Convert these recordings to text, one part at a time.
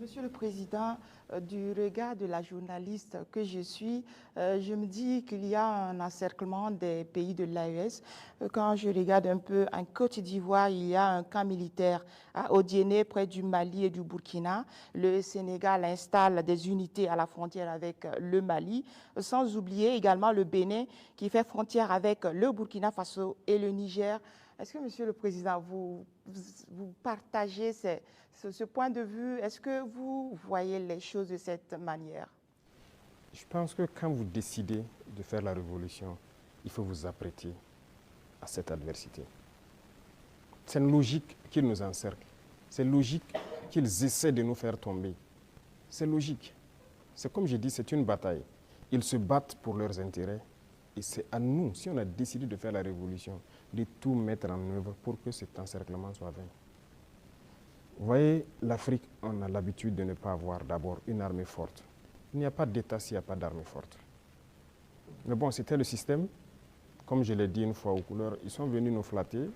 Monsieur le Président, du regard de la journaliste que je suis, je me dis qu'il y a un encerclement des pays de l'AES. Quand je regarde un peu en Côte d'Ivoire, il y a un camp militaire à Odiéné, près du Mali et du Burkina. Le Sénégal installe des unités à la frontière avec le Mali, sans oublier également le Bénin qui fait frontière avec le Burkina Faso et le Niger. Est-ce que, Monsieur le Président, vous partagez ce point de vue? Est-ce que vous voyez les choses de cette manière? Je pense que quand vous décidez de faire la révolution, il faut vous apprêter à cette adversité. C'est une logique qu'ils nous encerclent. C'est logique qu'ils essaient de nous faire tomber. C'est logique. C'est comme je dis, c'est une bataille. Ils se battent pour leurs intérêts. Et c'est à nous, si on a décidé de faire la révolution, de tout mettre en œuvre pour que cet encerclement soit vaincu. Vous voyez, l'Afrique, on a l'habitude de ne pas avoir d'abord une armée forte. Il n'y a pas d'État s'il n'y a pas d'armée forte. Mais bon, c'était le système. Comme je l'ai dit une fois aux couleurs, ils sont venus nous flatter.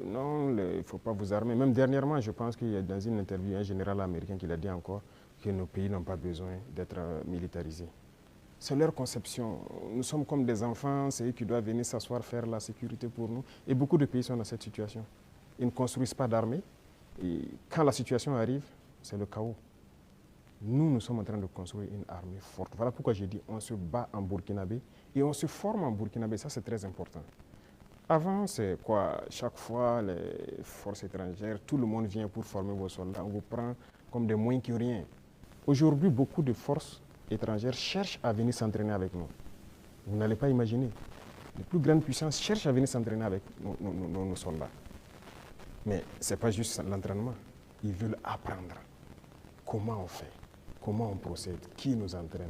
Non, il ne faut pas vous armer. Même dernièrement, je pense qu'il y a dans une interview un général américain qui l'a dit encore que nos pays n'ont pas besoin d'être militarisés. C'est leur conception. Nous sommes comme des enfants, c'est eux qui doivent venir s'asseoir, faire la sécurité pour nous. Et beaucoup de pays sont dans cette situation. Ils ne construisent pas d'armée. Et quand la situation arrive, c'est le chaos. Nous sommes en train de construire une armée forte. Voilà pourquoi j'ai dit on se bat en burkinabé et on se forme en burkinabé. Ça, c'est très important. Avant, c'est quoi? Chaque fois, les forces étrangères, tout le monde vient pour former vos soldats. On vous prend comme des moins que rien. Aujourd'hui, beaucoup de forces étrangères cherchent à venir s'entraîner avec nous. Vous n'allez pas imaginer. Les plus grandes puissances cherchent à venir s'entraîner avec nos soldats. Mais ce n'est pas juste l'entraînement. Ils veulent apprendre comment on fait, comment on procède, qui nous entraîne.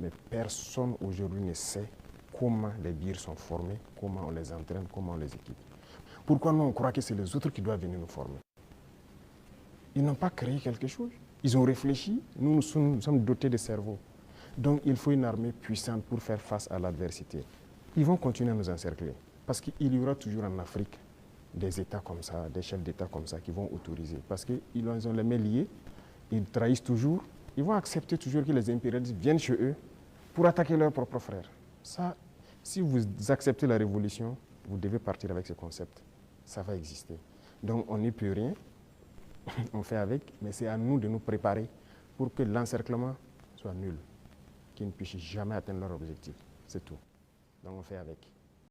Mais personne aujourd'hui ne sait comment les birs sont formés, comment on les entraîne, comment on les équipe. Pourquoi nous on croit que c'est les autres qui doivent venir nous former? Ils n'ont pas créé quelque chose. Ils ont réfléchi, nous sommes dotés de cerveau. Donc il faut une armée puissante pour faire face à l'adversité. Ils vont continuer à nous encercler. Parce qu'il y aura toujours en Afrique des États comme ça, des chefs d'État comme ça qui vont autoriser. Parce qu'ils ont les mains liées, ils trahissent toujours, ils vont accepter toujours que les impérialistes viennent chez eux pour attaquer leurs propres frères. Ça, si vous acceptez la révolution, vous devez partir avec ce concept. Ça va exister. Donc on n'y peut rien, on fait avec, mais c'est à nous de nous préparer pour que l'encerclement soit nul, qu'ils ne puissent jamais atteindre leur objectif. C'est tout. Donc on fait avec.